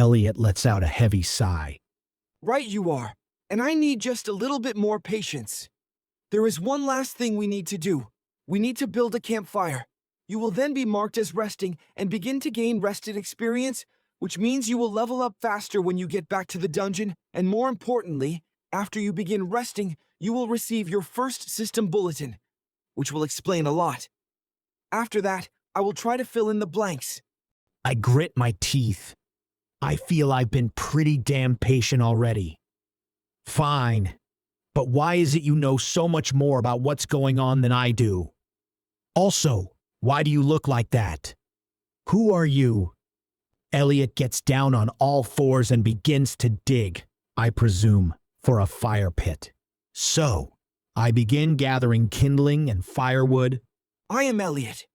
Elliot lets out a heavy sigh. Right you are, and I need just a little bit more patience. There is one last thing we need to do. We need to build a campfire. You will then be marked as resting and begin to gain rested experience, which means you will level up faster when you get back to the dungeon, and more importantly, after you begin resting, you will receive your first system bulletin, which will explain a lot. After that, I will try to fill in the blanks. I grit my teeth. I feel I've been pretty damn patient already. Fine, but why is it you know so much more about what's going on than I do? Also, why do you look like that? Who are you? Elliot gets down on all fours and begins to dig, I presume, for a fire pit. So, I begin gathering kindling and firewood. I am Elliot.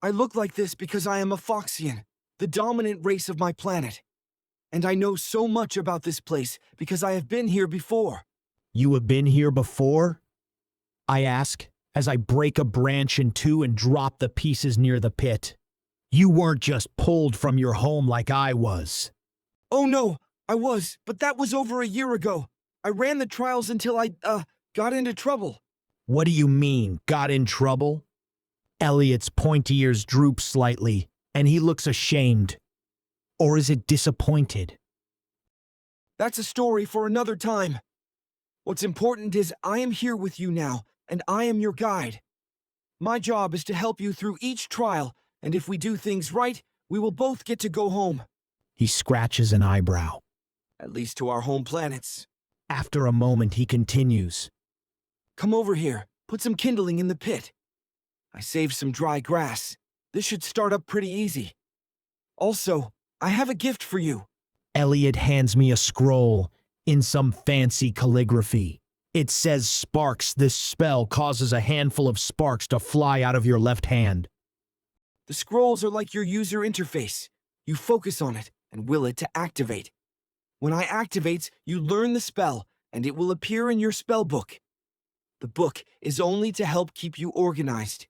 I look like this because I am a Foxian, the dominant race of my planet. And I know so much about this place because I have been here before. You have been here before? I ask, as I break a branch in two and drop the pieces near the pit. You weren't just pulled from your home like I was. Oh no, I was, but that was over a year ago. I ran the trials until I, got into trouble. What do you mean, got in trouble? Elliot's pointy ears droop slightly, and he looks ashamed. Or is it disappointed? That's a story for another time. What's important is I am here with you now, and I am your guide. My job is to help you through each trial, and if we do things right, we will both get to go home. He scratches an eyebrow. At least to our home planets. After a moment, he continues. Come over here. Put some kindling in the pit. I saved some dry grass. This should start up pretty easy. Also, I have a gift for you. Elliot hands me a scroll in some fancy calligraphy. It says sparks. This spell causes a handful of sparks to fly out of your left hand. The scrolls are like your user interface. You focus on it and will it to activate. When I activates, you learn the spell, and it will appear in your spell book. The book is only to help keep you organized.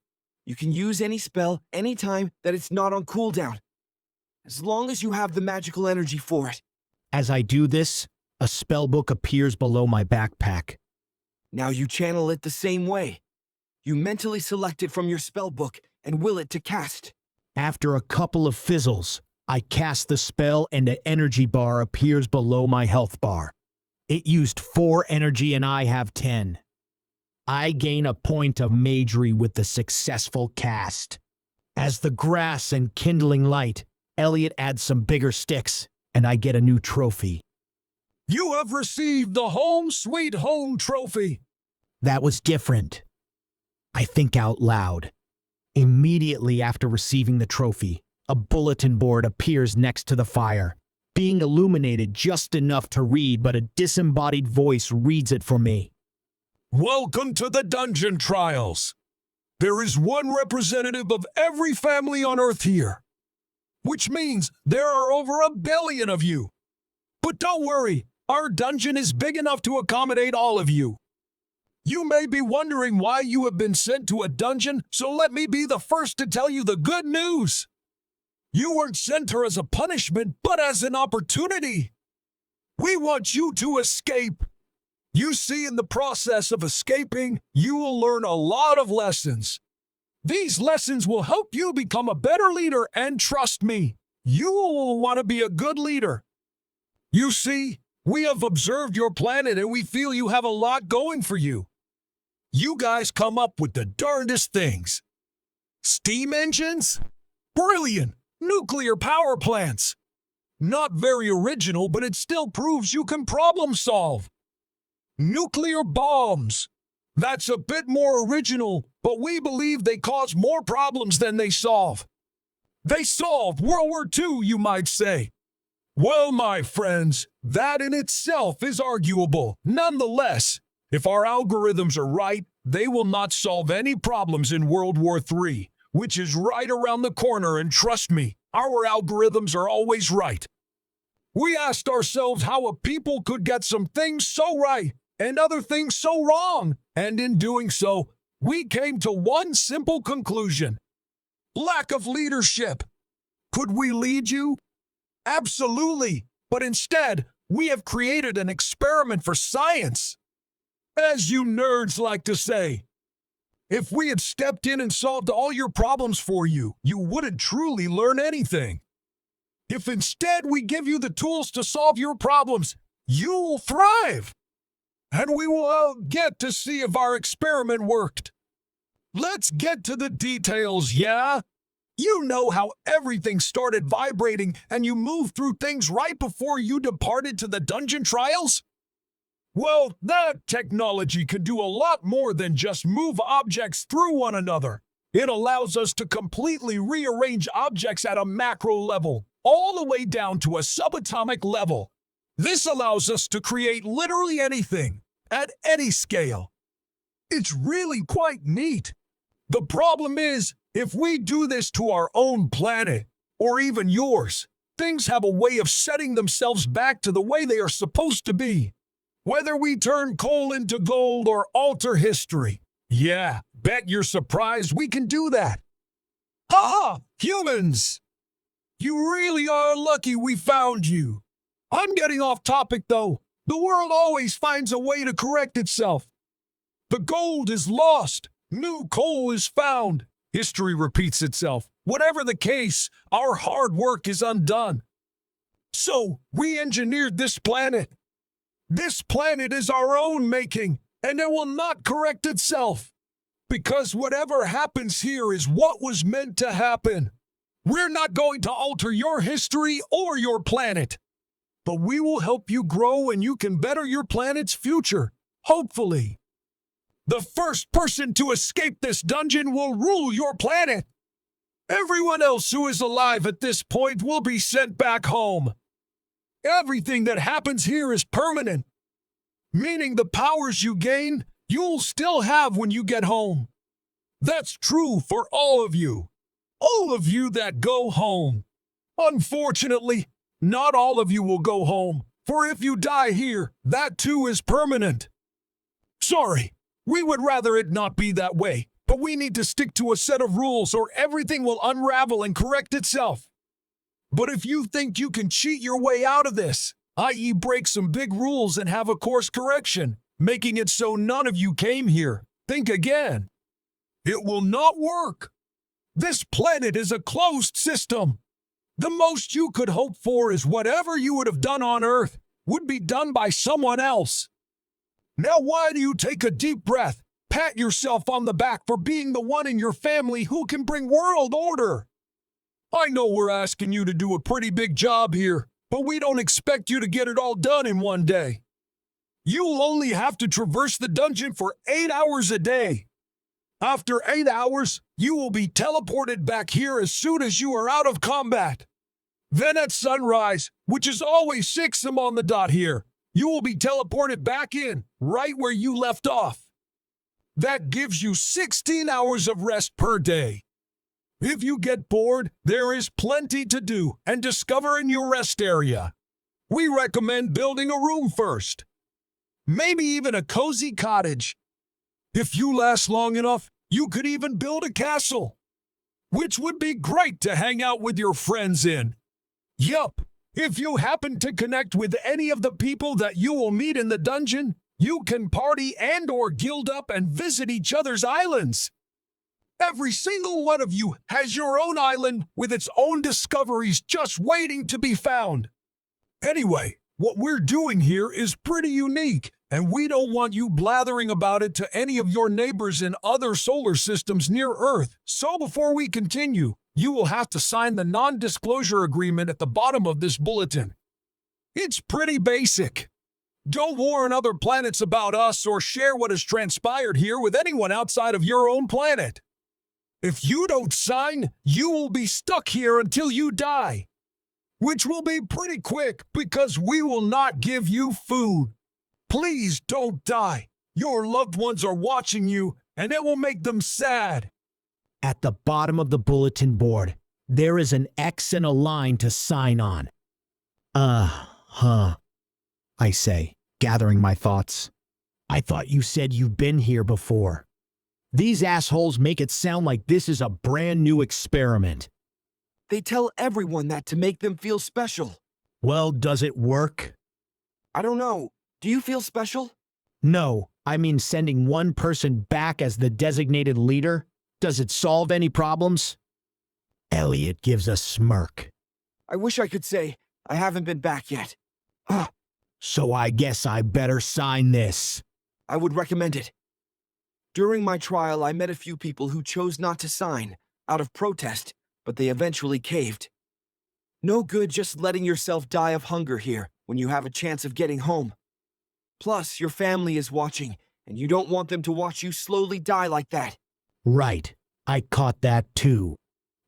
You can use any spell anytime that it's not on cooldown, as long as you have the magical energy for it. As I do this, a spell book appears below my backpack. Now you channel it the same way. You mentally select it from your spell book and will it to cast. After a couple of fizzles, I cast the spell and an energy bar appears below my health bar. It used 4 energy and I have 10. I gain a point of magery with the successful cast. As the grass and kindling light, Elliot adds some bigger sticks, and I get a new trophy. You have received the Home Sweet Home trophy. That was different. I think out loud. Immediately after receiving the trophy, a bulletin board appears next to the fire, being illuminated just enough to read, but a disembodied voice reads it for me. Welcome to the dungeon trials. There is one representative of every family on Earth here, which means there are over 1 billion of you. But don't worry, our dungeon is big enough to accommodate all of you. You may be wondering why you have been sent to a dungeon, so let me be the first to tell you the good news. You weren't sent here as a punishment, but as an opportunity. We want you to escape. You see, in the process of escaping, you will learn a lot of lessons. These lessons will help you become a better leader, and trust me, you will want to be a good leader. You see, we have observed your planet and we feel you have a lot going for you. You guys come up with the darndest things. Steam engines? Brilliant! Nuclear power plants! Not very original, but it still proves you can problem solve. Nuclear bombs. That's a bit more original, but we believe they cause more problems than they solve. They solved World War II, you might say. Well, my friends, that in itself is arguable. Nonetheless, if our algorithms are right, they will not solve any problems in World War III, which is right around the corner, and trust me, our algorithms are always right. We asked ourselves how a people could get some things so right and other things so wrong, and in doing so, we came to one simple conclusion: lack of leadership. Could we lead you? Absolutely, but instead, we have created an experiment for science. As you nerds like to say, if we had stepped in and solved all your problems for you, you wouldn't truly learn anything. If instead we give you the tools to solve your problems, you'll thrive. And we will all get to see if our experiment worked. Let's get to the details, yeah? You know how everything started vibrating and you moved through things right before you departed to the dungeon trials? Well, that technology can do a lot more than just move objects through one another. It allows us to completely rearrange objects at a macro level, all the way down to a subatomic level. This allows us to create literally anything, at any scale. It's really quite neat. The problem is, if we do this to our own planet, or even yours, things have a way of setting themselves back to the way they are supposed to be. Whether we turn coal into gold or alter history. Yeah, bet you're surprised we can do that. Ha! Humans! You really are lucky we found you. I'm getting off topic though. The world always finds a way to correct itself. The gold is lost. New coal is found. History repeats itself. Whatever the case, our hard work is undone. So, we engineered this planet. This planet is our own making, and it will not correct itself. Because whatever happens here is what was meant to happen. We're not going to alter your history or your planet. But we will help you grow and you can better your planet's future, hopefully. The first person to escape this dungeon will rule your planet. Everyone else who is alive at this point will be sent back home. Everything that happens here is permanent, meaning the powers you gain, you'll still have when you get home. That's true for all of you that go home. Unfortunately, not all of you will go home, for if you die here, that too is permanent. Sorry, we would rather it not be that way, but we need to stick to a set of rules or everything will unravel and correct itself. But if you think you can cheat your way out of this, i.e. break some big rules and have a course correction, making it so none of you came here, think again. It will not work. This planet is a closed system. The most you could hope for is whatever you would have done on Earth would be done by someone else. Now why do you take a deep breath, pat yourself on the back for being the one in your family who can bring world order? I know we're asking you to do a pretty big job here, but we don't expect you to get it all done in one day. You'll only have to traverse the dungeon for 8 hours a day. After 8 hours, you will be teleported back here as soon as you are out of combat. Then at sunrise, which is always 6 a.m. on the dot here, you will be teleported back in, right where you left off. That gives you 16 hours of rest per day. If you get bored, there is plenty to do and discover in your rest area. We recommend building a room first. Maybe even a cozy cottage. If you last long enough, you could even build a castle, which would be great to hang out with your friends in. Yup, if you happen to connect with any of the people that you will meet in the dungeon, you can party and or guild up and visit each other's islands. Every single one of you has your own island with its own discoveries just waiting to be found. Anyway, what we're doing here is pretty unique, and we don't want you blathering about it to any of your neighbors in other solar systems near Earth. So before we continue, you will have to sign the non-disclosure agreement at the bottom of this bulletin. It's pretty basic. Don't warn other planets about us or share what has transpired here with anyone outside of your own planet. If you don't sign, you will be stuck here until you die, which will be pretty quick because we will not give you food. Please don't die. Your loved ones are watching you, and it will make them sad. At the bottom of the bulletin board, there is an X and a line to sign on. I say, gathering my thoughts. I thought you said you've been here before. These assholes make it sound like this is a brand new experiment. They tell everyone that to make them feel special. Well, does it work? I don't know. Do you feel special? No, I mean sending one person back as the designated leader. Does it solve any problems? Elliot gives a smirk. I wish I could say I haven't been back yet. Ah, So I guess I better sign this. I would recommend it. During my trial, I met a few people who chose not to sign, out of protest, but they eventually caved. No good just letting yourself die of hunger here when you have a chance of getting home. Plus, your family is watching, and you don't want them to watch you slowly die like that. Right, I caught that too.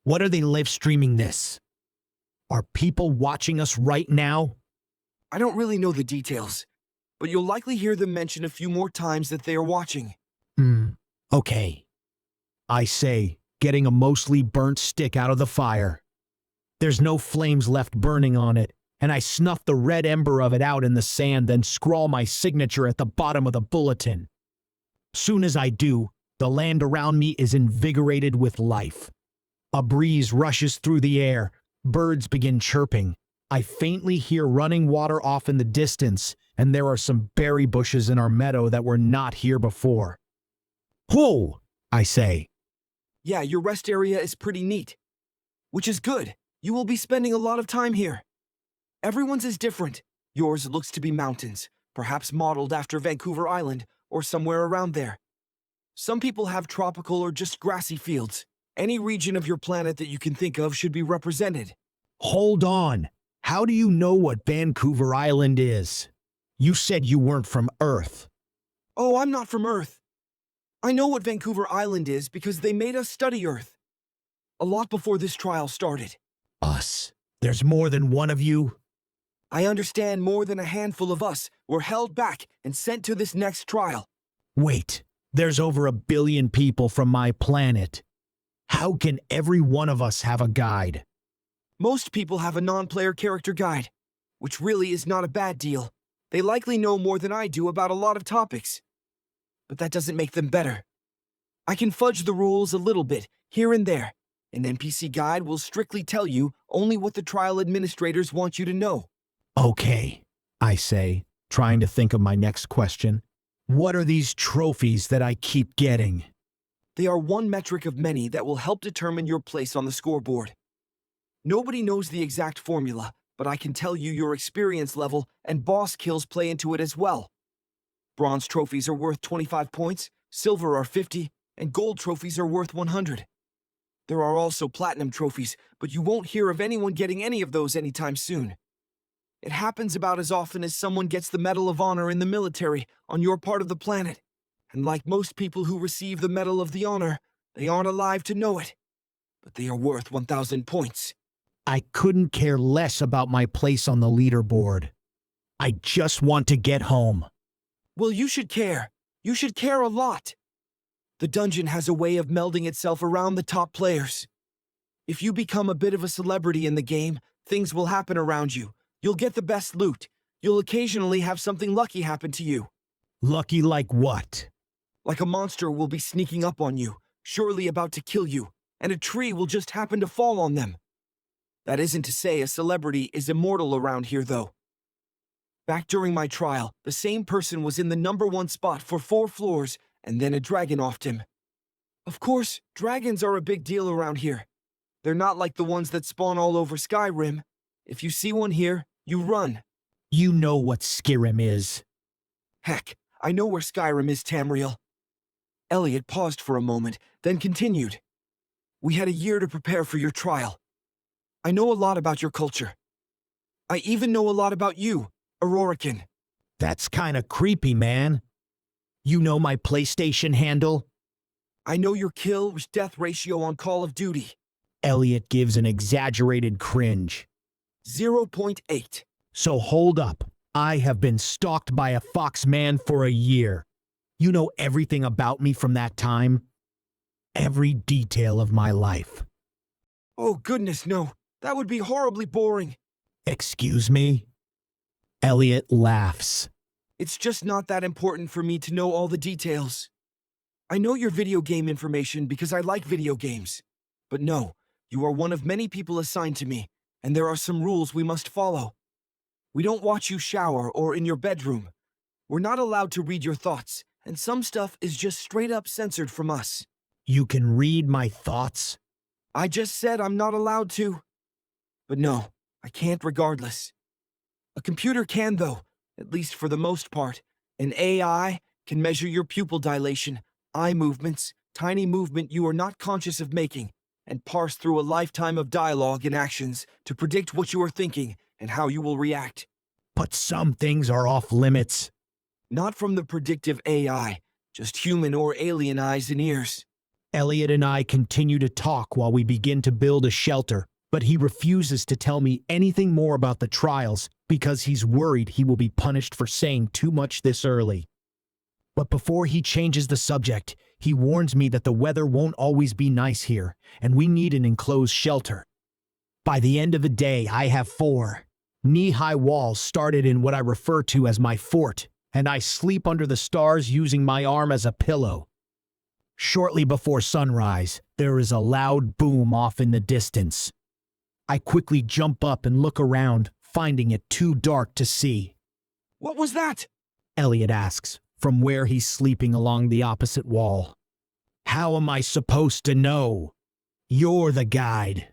What are they live streaming this? Are people watching us right now? I don't really know the details, but you'll likely hear them mention a few more times that they are watching. Okay. I say, getting a mostly burnt stick out of the fire. There's no flames left burning on it, and I snuff the red ember of it out in the sand, then scrawl my signature at the bottom of the bulletin. Soon as I do, the land around me is invigorated with life. A breeze rushes through the air, birds begin chirping. I faintly hear running water off in the distance, and there are some berry bushes in our meadow that were not here before. Whoa, I say. Yeah, your rest area is pretty neat. Which is good. You will be spending a lot of time here. Everyone's is different. Yours looks to be mountains, perhaps modeled after Vancouver Island or somewhere around there. Some people have tropical or just grassy fields. Any region of your planet that you can think of should be represented. Hold on. How do you know what Vancouver Island is? You said you weren't from Earth. Oh, I'm not from Earth. I know what Vancouver Island is because they made us study Earth. A lot before this trial started. Us. There's more than one of you? I understand more than a handful of us were held back and sent to this next trial. Wait, there's over 1 billion people from my planet. How can every one of us have a guide? Most people have a non-player character guide, which really is not a bad deal. They likely know more than I do about a lot of topics. But that doesn't make them better. I can fudge the rules a little bit, here and there. An NPC guide will strictly tell you only what the trial administrators want you to know. Okay, I say, trying to think of my next question. What are these trophies that I keep getting? They are one metric of many that will help determine your place on the scoreboard. Nobody knows the exact formula, but I can tell you your experience level and boss kills play into it as well. Bronze trophies are worth 25 points, silver are 50, and gold trophies are worth 100. There are also platinum trophies, but you won't hear of anyone getting any of those anytime soon. It happens about as often as someone gets the Medal of Honor in the military on your part of the planet. And like most people who receive the Medal of the Honor, they aren't alive to know it. But they are worth 1,000 points. I couldn't care less about my place on the leaderboard. I just want to get home. Well, you should care. You should care a lot. The dungeon has a way of melding itself around the top players. If you become a bit of a celebrity in the game, things will happen around you. You'll get the best loot. You'll occasionally have something lucky happen to you. Lucky like what? Like a monster will be sneaking up on you, surely about to kill you, and a tree will just happen to fall on them. That isn't to say a celebrity is immortal around here, though. Back during my trial, the same person was in the #1 spot for 4 floors, and then a dragon offed him. Of course, dragons are a big deal around here. They're not like the ones that spawn all over Skyrim. If you see one here, you run. You know what Skyrim is. Heck, I know where Skyrim is, Tamriel. Elliot paused for a moment, then continued. We had a year to prepare for your trial. I know a lot about your culture. I even know a lot about you, Aurorican. That's kinda creepy, man. You know my PlayStation handle? I know your kill-death ratio on Call of Duty. Elliot gives an exaggerated cringe. 0.8. So hold up. I have been stalked by a fox man for a year. You know everything about me from that time? Every detail of my life. Oh goodness, no. That would be horribly boring. Excuse me? Elliot laughs. It's just not that important for me to know all the details. I know your video game information because I like video games. But no, You are one of many people assigned to me, and there are some rules we must follow. We don't watch you shower or in your bedroom. We're not allowed to read your thoughts, and some stuff is just straight up censored from us. You can read my thoughts? I just said I'm not allowed to. But no, I can't regardless. A computer can though, at least for the most part. An AI can measure your pupil dilation, eye movements, tiny movement you are not conscious of making, and parse through a lifetime of dialogue and actions to predict what you are thinking and how you will react. But some things are off limits. Not from the predictive AI, just human or alien eyes and ears. Elliot and I continue to talk while we begin to build a shelter, but he refuses to tell me anything more about the trials because he's worried he will be punished for saying too much this early. But before he changes the subject, he warns me that the weather won't always be nice here, and we need an enclosed shelter. By the end of the day, I have 4 knee-high walls started in what I refer to as my fort, and I sleep under the stars using my arm as a pillow. Shortly before sunrise, there is a loud boom off in the distance. I quickly jump up and look around, finding it too dark to see. What was that? Elliot asks, from where he's sleeping along the opposite wall. How am I supposed to know? You're the guide.